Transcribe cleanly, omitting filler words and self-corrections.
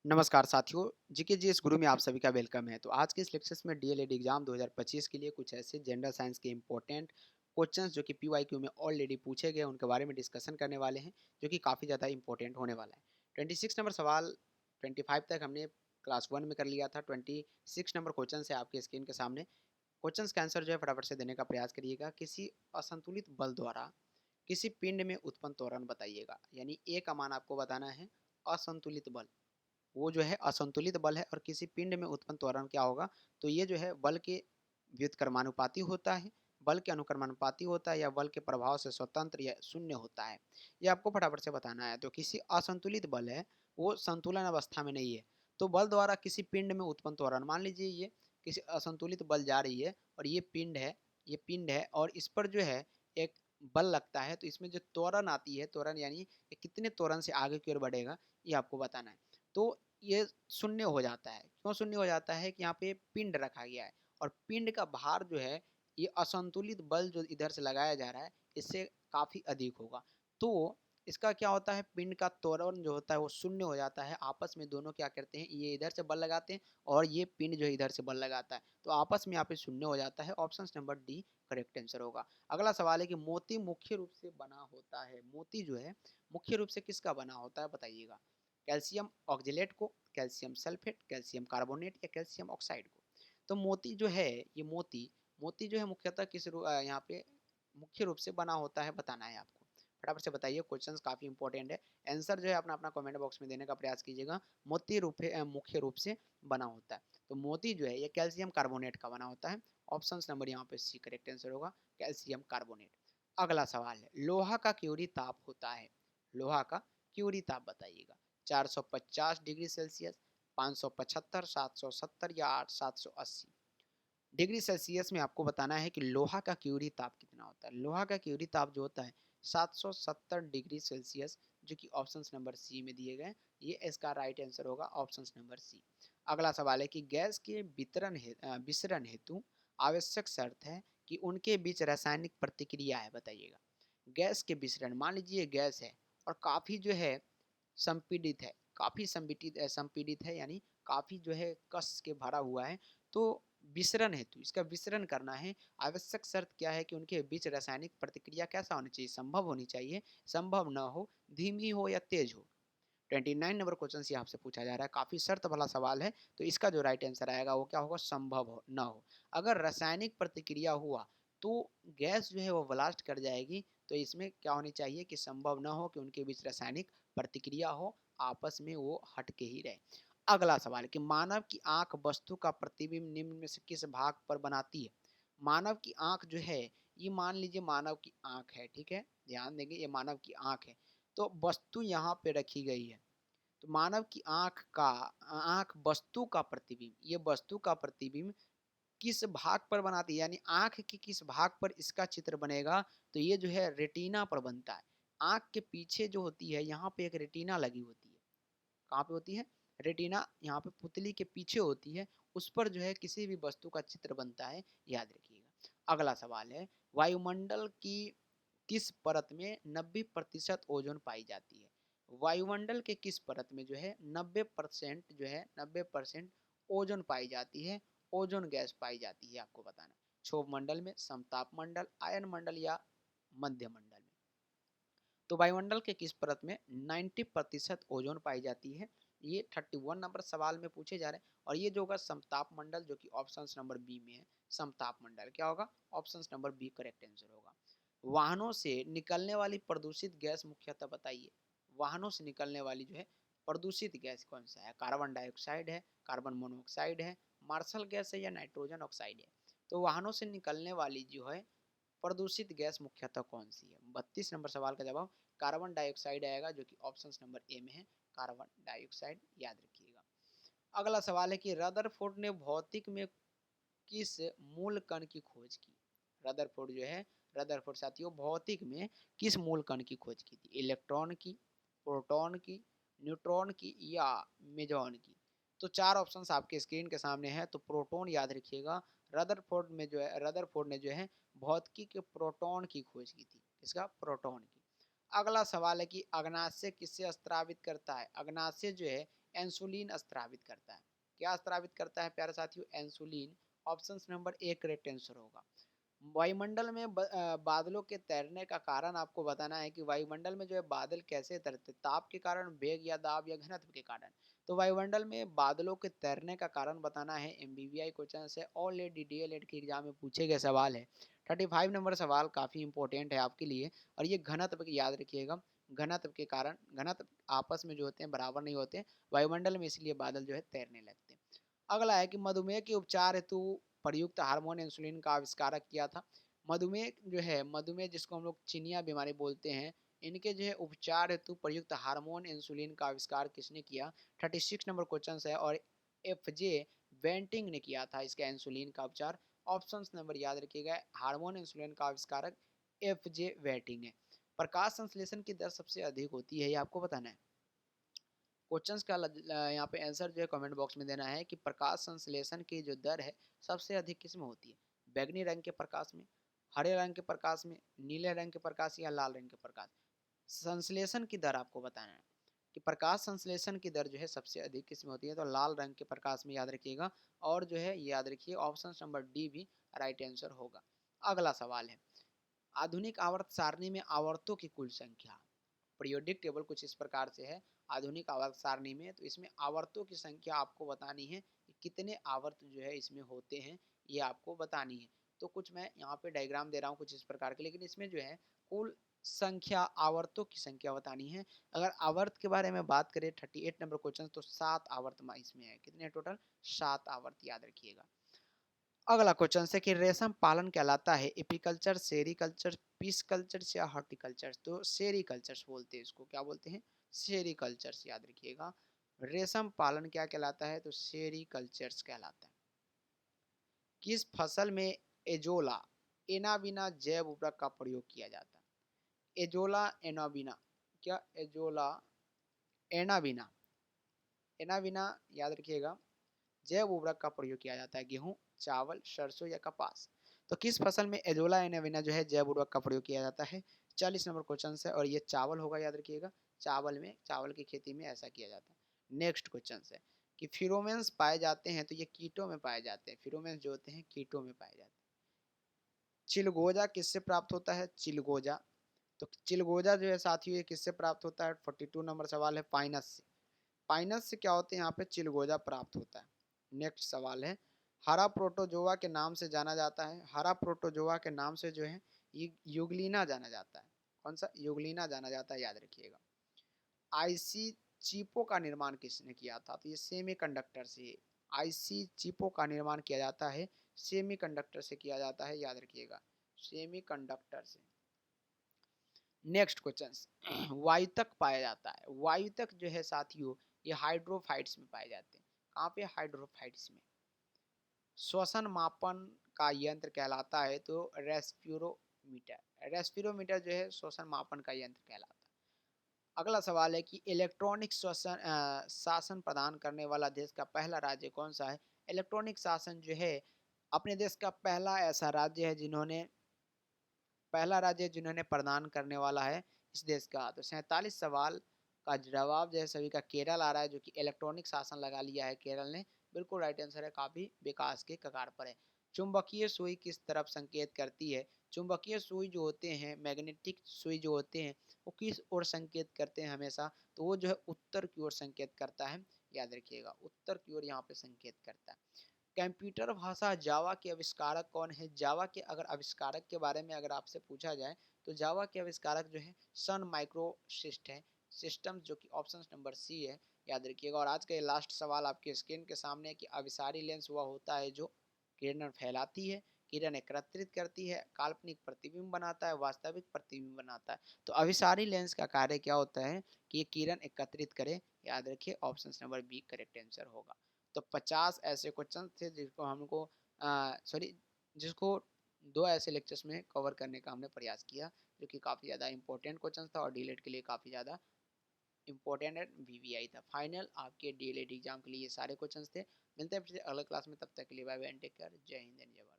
नमस्कार साथियों, जीकेजीएस गुरु में आप सभी का वेलकम है। तो आज के इस लेक्चर्स में डीएलएड एग्जाम 2025 के लिए कुछ ऐसे जनरल साइंस के इंपॉर्टेंट क्वेश्चंस जो कि पीवाईक्यू में ऑलरेडी पूछे गए उनके बारे में डिस्कशन करने वाले हैं, जो कि काफ़ी ज़्यादा इंपॉर्टेंट होने वाला है। 26 नंबर सवाल 25 तक हमने क्लास 1 में कर लिया था। 26 नंबर क्वेश्चन है आपके स्क्रीन के सामने। क्वेश्चन का आंसर जो है फटाफट से देने का प्रयास करिएगा। किसी असंतुलित बल द्वारा किसी पिंड में उत्पन्न त्वरण बताइएगा, यानी ए का मान आपको बताना है। असंतुलित बल, वो जो है असंतुलित बल है और किसी पिंड में उत्पन्न त्वरण क्या होगा, तो ये जो है बल के व्युत्क्रमानुपाती होता है, बल के अनुक्रमानुपाती होता है, या बल के प्रभाव से स्वतंत्र या शून्य होता है। ये आपको फटाफट से बताना है। तो किसी असंतुलित बल है, वो संतुलन अवस्था में नहीं है, तो बल द्वारा किसी पिंड में उत्पन्न त्वरण, मान लीजिए ये किसी असंतुलित बल जा रही है और ये पिंड है, ये पिंड है और इस पर जो है एक बल लगता है, तो इसमें जो त्वरण आती है, त्वरण यानी ये कितने त्वरण से आगे की ओर बढ़ेगा, ये आपको बताना है। तो ये शून्य हो जाता है। क्यों शून्य हो जाता है कि यहाँ पे पिंड रखा गया है और पिंड का भार जो है ये असंतुलित बल जो इधर से लगाया जा रहा है इससे काफ़ी अधिक होगा। तो इसका क्या होता है, पिंड का त्वरण जो होता है वो शून्य हो जाता है। आपस में दोनों क्या करते हैं, ये इधर से बल लगाते हैं और ये पिंड जो इधर से बल लगाता है, तो आपस में यहाँ पे शून्य हो जाता है। Option number D correct answer होगा। अगला सवाल है कि मोती मुख्य रूप से बना होता है, मोती जो है मुख्य रूप से किसका बना होता है बताइएगा। कैल्शियम ऑक्जेलेट को, कैल्शियम सल्फेट, कैल्शियम कार्बोनेट या कैल्शियम ऑक्साइड को। तो मोती जो है, ये मोती मोती जो है मुख्यतः यहाँ पे मुख्य रूप से बना होता है, बताना है आपको। फटाफट से बताइए, क्वेश्चंस काफी इंपॉर्टेंट है। आंसर जो है अपना अपना कमेंट बॉक्स में देने का प्रयास कीजिएगा। मोती मुख्य रूप से बना होता है, तो मोती जो है ये कैल्शियम कार्बोनेट का बना होता है। ऑप्शन नंबर यहाँ पे सी करेक्ट आंसर होगा, कैल्शियम कार्बोनेट। अगला सवाल है, लोहा का क्यूरी ताप होता है, लोहा का क्यूरी ताप बताइएगा। 450 डिग्री सेल्सियस, 575, 770 या 780 डिग्री सेल्सियस में आपको बताना है कि लोहा का क्यूरी ताप कितना होता है। लोहा का क्यूरी ताप जो होता है 770 डिग्री सेल्सियस, जो कि ऑप्शन नंबर सी में दिए गए। ये इसका राइट आंसर होगा, ऑप्शन नंबर सी। अगला सवाल है कि गैस के विसरण हेतु आवश्यक शर्त है कि उनके बीच रासायनिक प्रतिक्रिया है, बताइएगा। गैस के विसरण, मान लीजिए गैस है और काफ़ी जो है संपीड़ित है, काफ़ी संपीड़ित है, यानी काफ़ी जो है कस के भरा हुआ है। तो विसरण हेतु इसका विसरण करना है। आवश्यक शर्त क्या है कि उनके बीच रासायनिक प्रतिक्रिया कैसा होनी चाहिए, संभव होनी चाहिए, संभव न हो, धीमी हो या तेज हो। 29 नंबर क्वेश्चन से आपसे पूछा जा रहा है, काफ़ी शर्त वाला सवाल है। तो इसका जो राइट आंसर आएगा वो क्या होगा, संभव हो न हो। अगर रासायनिक प्रतिक्रिया हुआ तो गैस जो है वो ब्लास्ट कर जाएगी, तो इसमें क्या होनी चाहिए कि संभव न हो कि उनके बीच रासायनिक प्रतिक्रिया हो, आपस में वो हट के ही रहे। अगला सवाल कि मानव की आंख वस्तु का प्रतिबिंब निम्न में से किस भाग पर बनाती है। मानव की आंख जो है, ये मान लीजिए मानव की आंख है, ठीक है, ध्यान देंगे, ये मानव की आंख है। तो वस्तु यहाँ पे रखी गई है, तो मानव की आंख वस्तु का प्रतिबिंब, ये वस्तु का प्रतिबिंब किस भाग पर बनाती है, यानी आंख के किस भाग पर इसका चित्र बनेगा, तो ये जो है रेटिना पर बनता है। आंख के पीछे जो होती है यहाँ पे एक रेटिना लगी होती है। कहाँ पे होती है, रेटिना यहाँ पे पुतली के पीछे होती है, उस पर जो है किसी भी वस्तु का चित्र बनता है, याद रखिएगा। अगला सवाल है, वायुमंडल की किस परत में 90% ओजोन पाई जाती है। वायुमंडल के किस परत में जो है 90% जो है 90% ओजोन पाई जाती है, ओजोन गैस पाई जाती है, आपको बताना है। क्षोभ मंडल में, समताप मंडल, आयन मंडल या मध्य मंडल में। तो वायुमंडल के किस परत में 90% ओजोन पाई जाती है, ये 31 नंबर सवाल में पूछे जा रहे हैं। और ये जो होगा समताप मंडल, जो कि ऑप्शन नंबर बी में है। समताप मंडल क्या होगा, option number B correct answer होगा। वाहनों से निकलने वाली प्रदूषित गैस मुख्यतः बताइए। वाहनों से निकलने वाली जो है प्रदूषित गैस कौन सा है, कार्बन डाइऑक्साइड है, कार्बन मोनोऑक्साइड है, मार्शल गैस है या नाइट्रोजन ऑक्साइड है। तो वाहनों से निकलने वाली जो है प्रदूषित गैस मुख्यतः कौन सी है। 32 नंबर सवाल का जवाब कार्बन डाइऑक्साइड आएगा, जो कि ऑप्शन नंबर ए में है, कार्बन डाइऑक्साइड, याद रखिएगा। अगला सवाल है कि रदरफोर्ड ने भौतिक में किस मूल कण की खोज की। रदरफोर्ड जो है, रदरफोर्ड साथियों भौतिक में किस मूल कण की खोज की थी, इलेक्ट्रॉन की, प्रोटॉन की, न्यूट्रॉन की या मेजॉन की। तो चार ऑप्शंस आपके स्क्रीन के सामने है, तो प्रोटॉन याद रखिएगा। रदरफोर्ड ने जो है भौतिकी के प्रोटॉन की खोज की थी, इसका प्रोटॉन की। अगला सवाल है कि अग्नाशय किससे स्त्रावित करता है। अग्नाशय जो है इंसुलिन स्त्रावित करता है। क्या स्त्रावित करता है प्यारे साथियों? Insulin. Option number A correct answer होगा। वायुमंडल में बादलों के तैरने का कारण आपको बताना है कि वायुमंडल में जो है बादल कैसे तैरते, ताप के कारण, वेग या दाब या घनत्व के कारण। तो वायुमंडल में बादलों के तैरने का कारण बताना है। एमबीबीआई क्वेश्चन से ऑलरेडी डीएलएड के एग्जाम में पूछे गए सवाल है। 35 नंबर सवाल काफी इंपॉर्टेंट है आपके लिए। और ये घनत्व की याद रखिएगा, घनत्व के कारण, घनत्व आपस में जो होते हैं बराबर नहीं होते वायुमंडल में, इसलिए बादल जो है तैरने लगते हैं। अगला है कि मधुमेह के उपचार हेतु प्रयुक्त हार्मोन इंसुलिन का आविष्कारक किया था। मधुमेह जो है, मधुमेह जिसको हम लोग चिनिया बीमारी बोलते हैं, इनके जो है उपचार हेतु प्रयुक्त हार्मोन इंसुलिन का आविष्कार किसने किया? 36 नंबर क्वेश्चन है। और एफ जे वेंटिंग ने किया था इसका इंसुलिन का उपचार। ऑप्शन नंबर याद रखिएगा, हार्मोन इंसुलिन का आविष्कारक एफ जे वेंटिंग है। प्रकाश संश्लेषण की दर सबसे अधिक होती है, ये आपको बताना है। क्वेश्चंस का यहाँ पे आंसर जो है कमेंट बॉक्स में देना है कि प्रकाश संश्लेषण की जो दर है सबसे अधिक किस में होती है? बैगनी रंग के प्रकाश में, हरे रंग के प्रकाश में, नीले रंग के प्रकाश या लाल रंग के प्रकाश। संश्लेषण की दर आपको बताना है कि प्रकाश संश्लेषण की दर जो है सबसे अधिक किस में होती है? तो लाल रंग के प्रकाश में, याद रखिएगा। और जो है याद रखिए ऑप्शन नंबर डी भी राइट आंसर होगा। अगला सवाल है, आधुनिक आवर्त सारणी में आवर्तों की कुल संख्या। पीरियोडिक टेबल कुछ इस प्रकार से है आधुनिक आवर्त सारणी में, तो इसमें आवर्तों की संख्या आपको बतानी है कि कितने आवर्त जो है इसमें होते हैं, ये आपको बतानी है। तो कुछ मैं यहाँ पे डायग्राम दे रहा हूँ कुछ इस प्रकार के, लेकिन इसमें जो है कुल संख्या, आवर्तों की संख्या बतानी है। अगर आवर्त के बारे में बात करें 38 नंबर क्वेश्चन, तो 7 आवर्त इसमें है। कितने टोटल? 7 आवर्त, याद रखिएगा। अगला क्वेश्चन है कि रेशम पालन कहलाता है एपीकल्चर, सेरीकल्चर, पीस कल्चर या हॉर्टिकल्चर? तो सेरीकल्चर बोलते हैं इसको। क्या बोलते हैं? सेरीकल्चर, याद रखिएगा। रेशम पालन क्या कहलाता है? तो सेरीकल्चर कहलाता है। किस फसल में एजोला एनाबिना जैव उर्वरक का प्रयोग किया जाता है? एजोला एनाबिना, क्या एजोला एनाबिना, एनाबिना याद रखिएगा जैव उर्वरक का प्रयोग किया जाता है। गेहूं, चावल, सरसों या कपास? तो किस फसल में एजोला एनाबिना जो है जैव उर्वरक का प्रयोग किया जाता है? 40 नंबर क्वेश्चन है। और ये चावल होगा, याद रखिएगा। चावल में, चावल की खेती में ऐसा किया जाता है। नेक्स्ट क्वेश्चन है कि फिरोमेंस पाए जाते हैं, तो ये कीटों में पाए जाते हैं। फिरोमेंस जो होते हैं कीटों में पाए जाते हैं। चिलगोजा किससे प्राप्त होता है? चिलगोजा, तो चिलगोजा जो है साथियों ये किससे प्राप्त होता है? 42 नंबर सवाल है, पाइनस से। पाइनस से क्या होते हैं? यहाँ पे चिलगोजा प्राप्त होता है। नेक्स्ट सवाल है, हरा प्रोटोजोआ के नाम से जाना जाता है। हरा प्रोटोजोआ के नाम से जो है युगलीना जाना जाता है। कौन सा? युगलीना जाना जाता है, याद रखिएगा। आईसी चिपों का निर्माण किसने किया था? तो ये सेमीकंडक्टर से। आईसी चिपों का निर्माण किया जाता है सेमीकंडक्टर से किया जाता है, याद रखिएगा, सेमीकंडक्टर से। नेक्स्ट क्वेश्चन, वायुतक पाया जाता है। वायुतक जो है साथियों ये हाइड्रोफाइट्स में पाए जाते हैं। कहाँ पे? हाइड्रोफाइट्स में। श्वसन मापन का यंत्र कहलाता है, तो रेस्पिरोमीटर। रेस्पिरोमीटर जो है श्वसन मापन का यंत्र कहलाता है। अगला सवाल है कि इलेक्ट्रॉनिक शासन प्रदान करने वाला देश का पहला राज्य कौन सा है? इलेक्ट्रॉनिक शासन जो है अपने देश का पहला ऐसा राज्य है जिन्होंने, पहला राज्य जिन्होंने प्रदान करने वाला है इस देश का। तो 47 सवाल का जवाब जो है सभी का केरल आ रहा है, जो कि इलेक्ट्रॉनिक शासन लगा लिया है केरल ने। बिल्कुल राइट आंसर है, काफी विकास के कगार पर है। चुंबकीय सुई किस तरफ संकेत करती है? चुंबकीय सुई जो होते हैं, मैग्नेटिक सुई जो होते हैं, वो किस ओर संकेत करते हैं हमेशा? तो वो जो है उत्तर की ओर संकेत करता है, याद रखिएगा, उत्तर की ओर यहाँ पे संकेत करता है। कंप्यूटर भाषा जावा के आविष्कारक कौन है? जावा के अगर आविष्कारक के बारे में अगर आपसे पूछा जाए, तो जावा के आविष्कारक जो है सन माइक्रो सिस्टम, जो कि ऑप्शन नंबर सी है, याद रखिएगा। और आज का ये लास्ट सवाल आपके स्क्रीन के सामने है कि अभिसारी लेंस वह होता है जो किरण फैलाती है, किरण एकत्रित करती है, काल्पनिक प्रतिबिंब बनाता है, वास्तविक प्रतिबिंब बनाता है। तो अभिसारी लेंस का कार्य क्या होता है? कि ये किरण एकत्रित करे, याद रखिए, option number B correct answer होगा। तो 50 ऐसे क्वेश्चन थे जिसको हमको जिसको 2 ऐसे लेक्चर्स में कवर करने का हमने प्रयास किया, जो कि काफ़ी ज़्यादा इंपॉर्टेंट क्वेश्चन था और डीएलएड के लिए काफ़ी ज़्यादा इंपॉर्टेंट है। वीवीआई था फाइनल आपके डीएलएड एग्जाम के लिए, ये सारे क्वेश्चन थे। मिलते हैं फिर अगले क्लास में, तब तक के लिए bye bye and take care. जय हिंद एंड जय भारत।